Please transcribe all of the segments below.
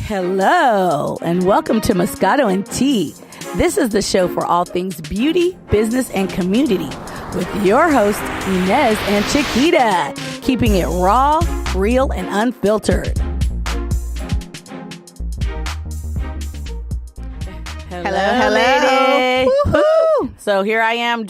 Hello, and welcome to Moscato and Tea. This is the show for all things beauty, business, and community with your hosts, Inez and Chiquita, keeping it raw, real, and unfiltered. Hello, lady. Woo-hoo. So here I am.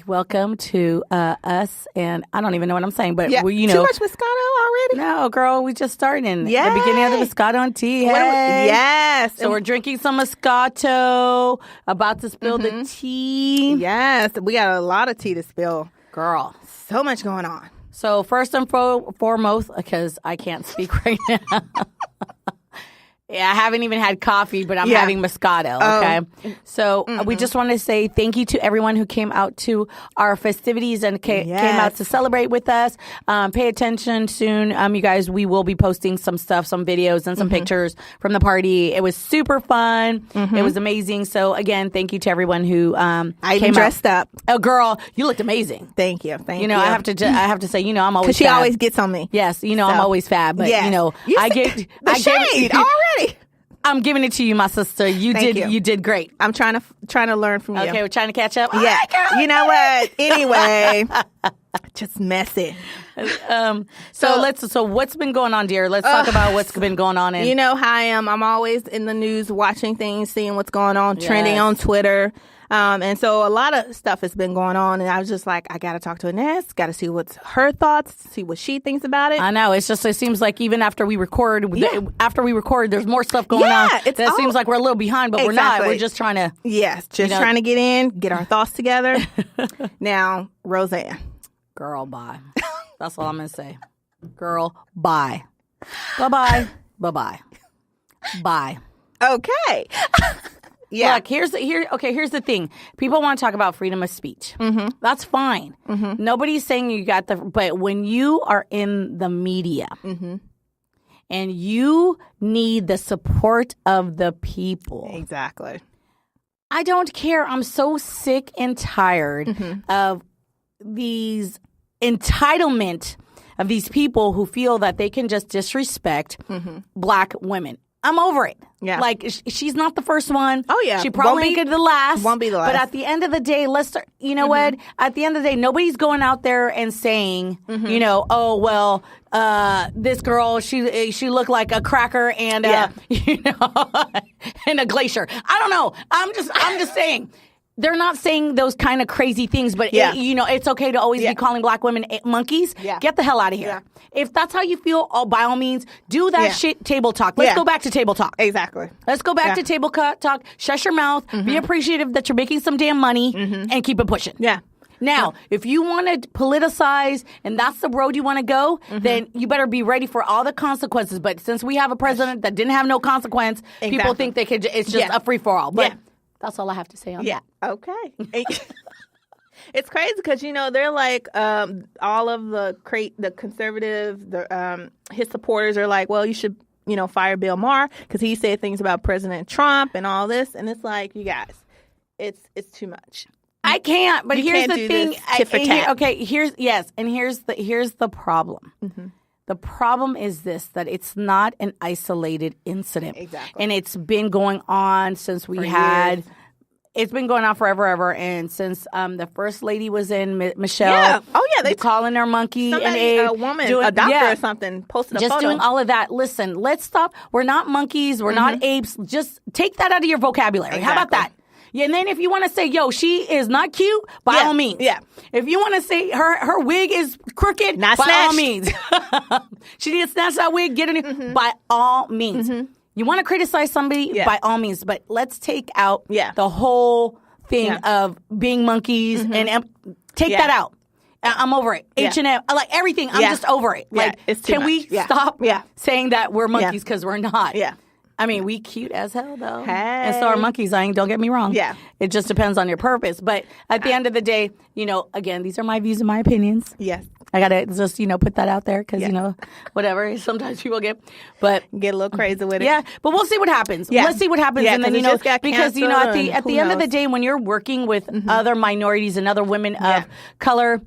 Welcome to us, and I don't even know what I'm saying, but Yeah, you too know, much Moscato already? no, girl, we just started in Yay. the beginning of the Moscato and Tea. What are we- Hey. yes. So we're drinking some Moscato, about to spill the tea. Yes, we got a lot of tea to spill. Girl. So much going on. So first and foremost, because I can't speak right now. Yeah, I haven't even had coffee, but I'm having Moscato, okay? So we just want to say thank you to everyone who came out to our festivities and came out to celebrate with us. Pay attention soon. You guys, we will be posting some stuff, some videos and some pictures from the party. It was super fun. It was amazing. So again, thank you to everyone who I came dressed up. Oh, girl, you looked amazing. Thank you. Thank you. You know, I have to say, I'm always Because she fab. always gets on me. Yes, I'm always fab, but I get the shade already. I'm giving it to you, my sister. You did great. I'm trying to learn from you. Okay, we're trying to catch up. Yeah. All right, girl. You know what? Anyway, just messy. So what's been going on, dear? Let's talk about what's been going on. You know how I am. I'm always in the news, watching things, seeing what's going on, trending on Twitter. And so a lot of stuff has been going on, and I was just like, I got to talk to Inez, got to see what's her thoughts, see what she thinks about it. I know. It seems like even after we record, there's more stuff going on. It seems like we're a little behind, but we're not. We're just trying to. Yes, trying to get in, get our thoughts together. Now, Roseanne. Girl, bye. That's all I'm going to say. Girl, bye. Bye-bye. Bye-bye. Bye. Okay. Yeah. Look, here's the thing. People want to talk about freedom of speech. Mm-hmm. That's fine. Mm-hmm. Nobody's saying you got but when you are in the media and you need the support of the people. Exactly. I don't care. I'm so sick and tired of these entitlement of these people who feel that they can just disrespect black women. I'm over it. Yeah. Like, she's not the first one. Oh, yeah. She probably ain't gonna be the last. Won't be the last. But at the end of the day, let's start, you know what? At the end of the day, nobody's going out there and saying, oh, well, this girl, she looked like a cracker and, and a glacier. I don't know. I'm just saying. They're not saying those kind of crazy things, but it's okay to always be calling black women monkeys. Yeah. Get the hell out of here. Yeah. If that's how you feel, by all means, do that shit table talk. Let's go back to table talk. Exactly. Let's go back to table talk. Shush your mouth. Be appreciative that you're making some damn money and keep it pushing. Yeah. Now, if you want to politicize and that's the road you want to go, then you better be ready for all the consequences. But since we have a president that didn't have no consequence, people think they could. It's just a free for all. But that's all I have to say on that. Okay. It's crazy because, they're like all of the conservative, his supporters are like, well, you should, fire Bill Maher because he said things about President Trump and all this. And it's like, you guys, it's too much. I can't. But here's the thing. Tit for tat. Here's the problem. The problem is this, that it's not an isolated incident. Exactly. And it's been going on since it's been going on forever. And since the first lady was in, Michelle. Yeah. Oh, yeah. They calling her monkey and a woman, a doctor or something, posted a just photo. doing all of that. Listen, let's stop. We're not monkeys. We're not apes. Just take that out of your vocabulary. Exactly. How about that? Yeah, and then if you want to say, yo, she is not cute, by all means. Yeah. If you want to say her wig is crooked, not by snatched. all means. She need to snatch that wig, get it by all means. You want to criticize somebody, by all means. But let's take out the whole thing of being monkeys and take that out. I'm over it. H&M, like everything. I'm just over it. Like, it's too can much. we stop saying that we're monkeys because we're not? Yeah. I mean, we cute as hell, though. Hey. And so are monkeys. Don't get me wrong. Yeah. It just depends on your purpose. But at the end of the day, again, these are my views and my opinions. Yes. I got to just, put that out there because, whatever. Sometimes people get a little crazy with it. Yeah. But we'll see what happens. Yeah. Let's see what happens. Yeah, and then, because, at the end of the day, when you're working with other minorities and other women of color,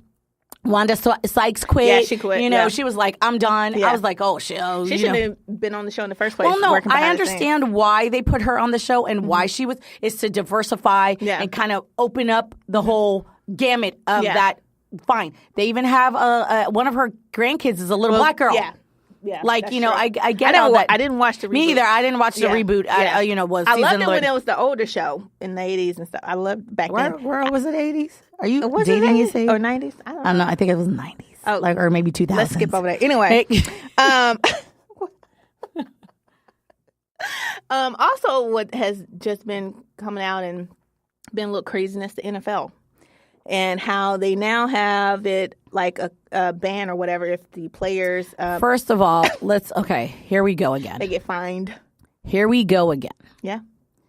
Wanda Sykes quit. Yeah, she quit. You know, she was like, I'm done. Yeah. I was like, oh, shit. Oh, she shouldn't have been on the show in the first place. Well, no, I understand why they put her on the show and why she is to diversify and kind of open up the whole gamut of that. Fine. They even have one of her grandkids is a little black girl. Yeah. Yeah, like, you know, true. I get all that. I didn't watch the reboot. Me either. I didn't watch the reboot. I loved it when it was the older show in the 80s and stuff. I loved back then. Where was it, 80s? Are you was dating it 80s? You say? Or 90s? I don't know. I think it was 90s. Oh, or maybe 2000s. Let's skip over that. Anyway. Also, what has just been coming out and been a little craziness, the NFL. And how they now have it like a ban or whatever if the players... First of all, here we go again. They get fined. Here we go again. Yeah.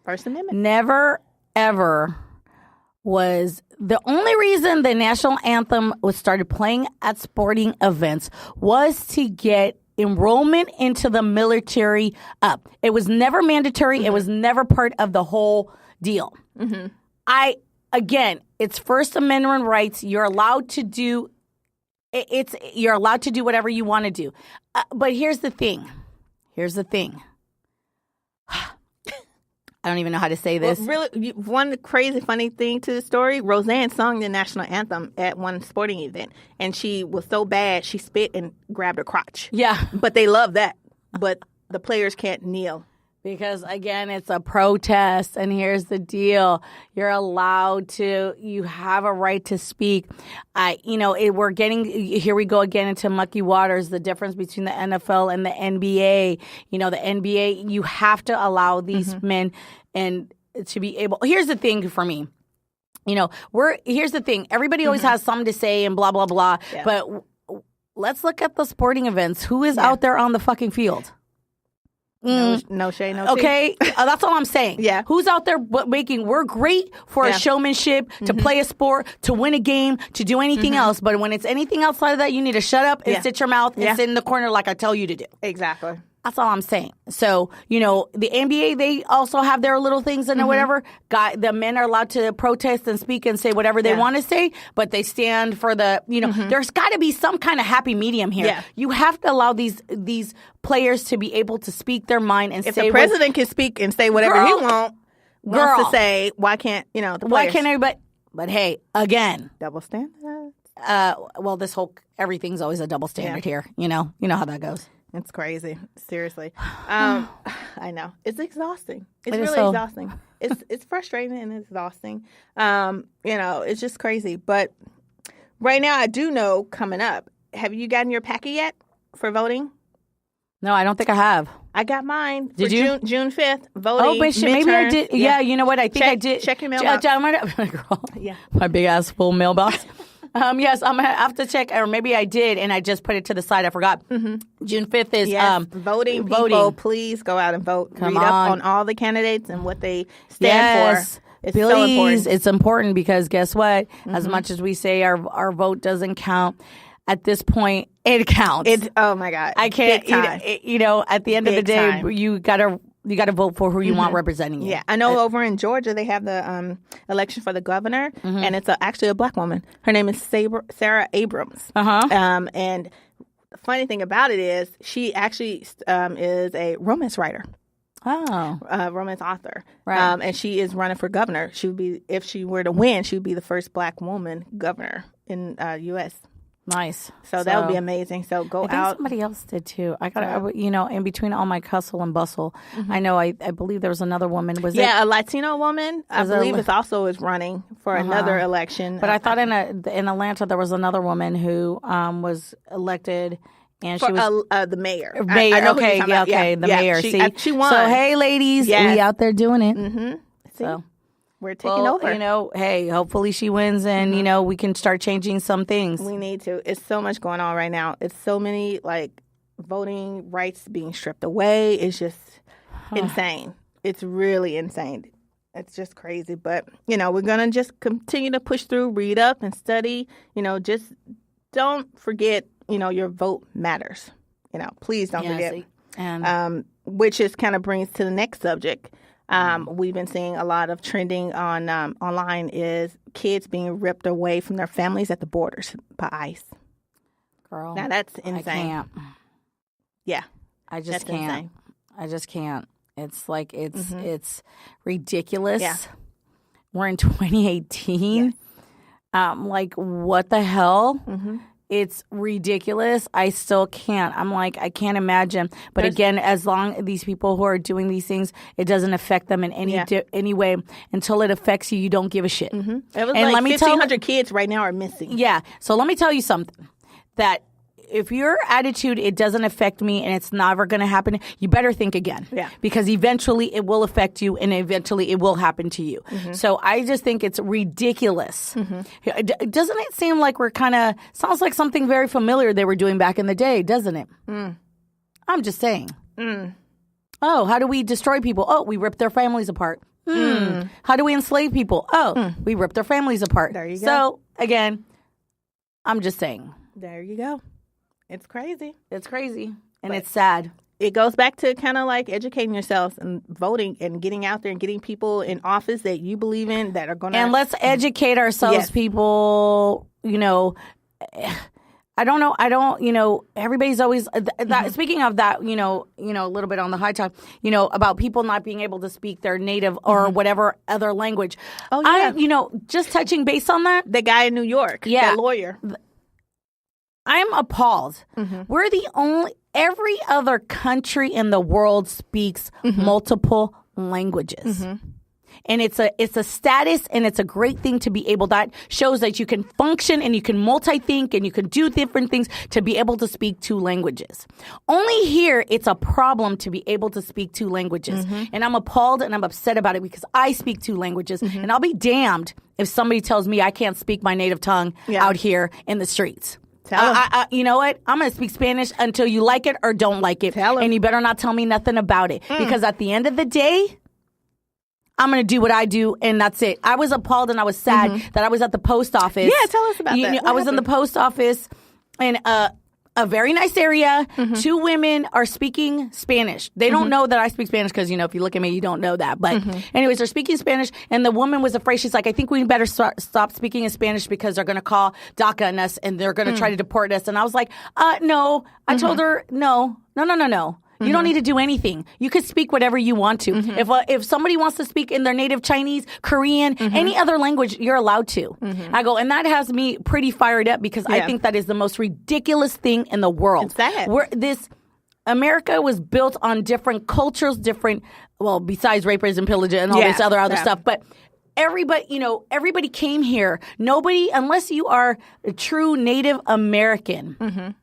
First Amendment. Never, ever was... The only reason the national anthem was started playing at sporting events was to get enrollment into the military up. It was never mandatory. Mm-hmm. It was never part of the whole deal. Mm-hmm. Again, it's First Amendment rights. You're allowed to do you're allowed to do whatever you want to do. But here's the thing. I don't even know how to say this. Well, really, one crazy funny thing to the story, Roseanne sung the national anthem at one sporting event, and she was so bad, she spit and grabbed her crotch. Yeah. But they love that. But the players can't kneel. Because, again, it's a protest, and here's the deal. You have a right to speak. Here we go again into mucky waters, the difference between the NFL and the NBA. You know, the NBA, you have to allow these men and to be able. Here's the thing for me. You know, here's the thing. Everybody always has something to say and blah, blah, blah. Yeah. But let's look at the sporting events. Who is out there on the fucking field? No shade, no tea. Okay, that's all I'm saying. Yeah. Who's out there we're great for a showmanship, to play a sport, to win a game, to do anything else. But when it's anything outside of that, you need to shut up and sit your mouth and sit in the corner like I tell you to do. Exactly. That's all I'm saying. So, you know, the NBA, they also have their little things and whatever. The men are allowed to protest and speak and say whatever they want to say, but they stand for the, there's got to be some kind of happy medium here. Yeah. You have to allow these players to be able to speak their mind and if say. If the president can speak and say whatever he wants to say, why can't, the players? Why can't everybody? But hey, again. Double standard. Well, everything's always a double standard here. You know how that goes. It's crazy. Seriously. I know. It's exhausting. It's really exhausting. It's frustrating and exhausting. It's just crazy. But right now I do know coming up. Have you gotten your packet yet for voting? No, I don't think I have. I got mine. Did you? June 5th, voting. Oh, but maybe I did. Yeah, you know what? I think I did. Check your mailbox. Girl, my big ass full mailbox. Yes, I'm going to have to check, or maybe I did, and I just put it to the side. I forgot. June 5th is voting. People, please go out and vote. Read up on all the candidates and what they stand for. It's so important. It's important because guess what? As much as we say our vote doesn't count, at this point, it counts. Oh, my God. I can't, at the end of the day, you got to vote for who you want representing you. Yeah, I know over in Georgia they have the election for the governor, and it's actually a black woman. Her name is Sarah Abrams. And the funny thing about it is she actually is a romance writer. Oh, romance author. Right. And she is running for governor. She would be, if she were to win, she would be the first black woman governor in U.S. Nice. So that would be amazing. So go out. I think somebody else did too. I got in between all my hustle and bustle, I know I believe there was another woman. A Latino woman. I believe is also running for another election. But I thought in Atlanta there was another woman who was elected. And she was the mayor. The mayor. She won. So hey, ladies, we out there doing it. See? So we're taking over. Hey, hopefully she wins, and we can start changing some things. We need to. It's so much going on right now. It's so many voting rights being stripped away. It's just insane. It's really insane. It's just crazy. But we're gonna just continue to push through, read up, and study. Just don't forget. Your vote matters. Please don't forget. And which is kind of brings to the next subject. We've been seeing a lot of trending on online is kids being ripped away from their families at the borders by ICE. Girl, now that's insane. I can't. Yeah, I just that's can't. insane. I just can't. It's like it's ridiculous. Yeah. We're in 2018. Yes. Like what the hell? It's ridiculous. I still can't. I'm like, I can't imagine. But again, as long these people who are doing these things, it doesn't affect them in any way. Until it affects you, you don't give a shit. It was And like let me 1,500 kids right now are missing. Yeah. So let me tell you something. That if your attitude, it doesn't affect me and it's never going to happen, you better think again. Yeah. Because eventually it will affect you and eventually it will happen to you. So I just think it's ridiculous. Doesn't it seem like we're sounds like something very familiar they were doing back in the day, doesn't it? I'm just saying. Oh, how do we destroy people? Oh, we rip their families apart. How do we enslave people? Oh, we rip their families apart. There you go. So again, I'm just saying. There you go. It's crazy. It's crazy. And it's sad. It goes back to kind of like educating yourselves and voting and getting out there and getting people in office that you believe in that are going to... And let's educate ourselves, people. You know, I don't know, everybody's always... Speaking of that, a little bit on the high time, about people not being able to speak their native or whatever other language. Oh, yeah. Just touching base on that. The guy in New York, Yeah. that lawyer. I'm appalled. We're the only... Every other country in the world speaks multiple languages. And it's a status and it's a great thing to be able, that shows that you can function and you can multi-think and you can do different things to be able to speak 2 languages. Only here, it's a problem to be able to speak 2 languages. And I'm appalled and I'm upset about it because I speak 2 languages and I'll be damned if somebody tells me I can't speak my native tongue out here in the streets. You know what? I'm going to speak Spanish until you like it or don't like it. And you better not tell me nothing about it. Because at the end of the day, I'm going to do what I do, and that's it. I was appalled and I was sad that I was at the post office. Yeah, tell us about that. I was in the post office in a very nice area. 2 women are speaking Spanish. They don't know that I speak Spanish because, if you look at me, you don't know that. But anyways, they're speaking Spanish, and the woman was afraid. She's like, I think we better stop speaking in Spanish because they're going to call DACA on us, and they're going to try to deport us. And I was like, no. I told her, no. You don't need to do anything. You can speak whatever you want to. If somebody wants to speak in their native Chinese, Korean, any other language, you're allowed to. I go, and that has me pretty fired up because I think that is the most ridiculous thing in the world. It's sad. America was built on different cultures, besides rape, and pillage and all this other stuff, but everybody came here. Nobody, unless you are a true Native American.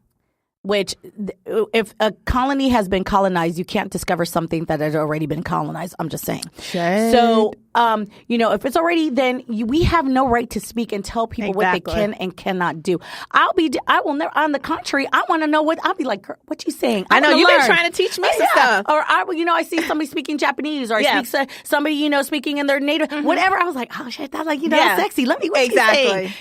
Which, if a colony has been colonized, you can't discover something that has already been colonized. I'm just saying. Shade. So, if it's already, then we have no right to speak and tell people what they can and cannot do. I will never. On the contrary, I want to know what. I'll be like, girl, what you saying? I know you've been trying to teach me some stuff. Or I see somebody speaking Japanese, or I speak somebody speaking in their native whatever. I was like, oh shit, that's like that's sexy. Let me what you saying.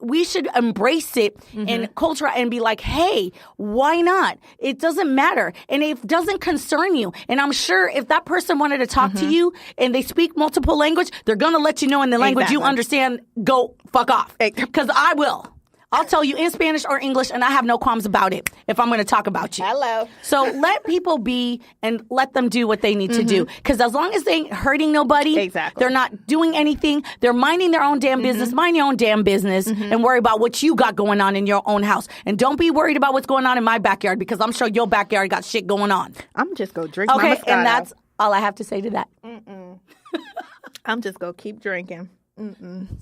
We should embrace it in culture and be like, hey, why not? It doesn't matter. And it doesn't concern you. And I'm sure if that person wanted to talk to you and they speak multiple language, they're going to let you know in the language you understand, go fuck off. Because I will. I'll tell you in Spanish or English, and I have no qualms about it if I'm going to talk about you. Hello. So let people be and let them do what they need to do. Because as long as they ain't hurting nobody, they're not doing anything, they're minding their own damn business, mind your own damn business, and worry about what you got going on in your own house. And don't be worried about what's going on in my backyard, because I'm sure your backyard got shit going on. I'm just going to drink my Moscato. And that's all I have to say to that. I'm just going to keep drinking.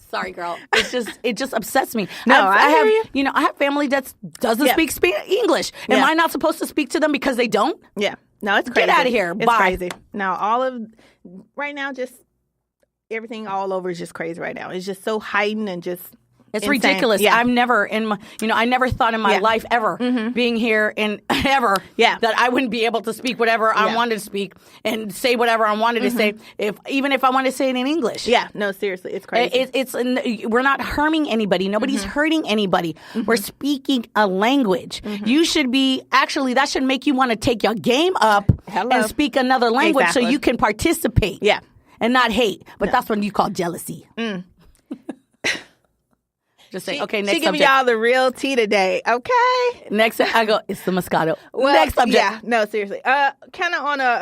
Sorry, girl. It just upsets me. No, I have I have family that doesn't speak English. Am I not supposed to speak to them because they don't? Yeah. No, it's crazy. Get out of here. It's Bye. crazy. Now, right now, just everything all over is just crazy right now. It's just so heightened and just. It's ridiculous. Yeah. I'm never I never thought in my life ever being here and ever that I wouldn't be able to speak whatever I wanted to speak and say whatever I wanted to say, even if I wanted to say it in English. Yeah, no, seriously, it's crazy. We're not harming anybody. Nobody's hurting anybody. We're speaking a language. You should be, actually, that should make you want to take your game up and speak another language so you can participate. Yeah. And not hate. But that's what you call jealousy. Just say, okay, next subject. She giving y'all the real tea today, okay? Next, I go, it's the Moscato. Next subject. Yeah, no, seriously. Kind of on a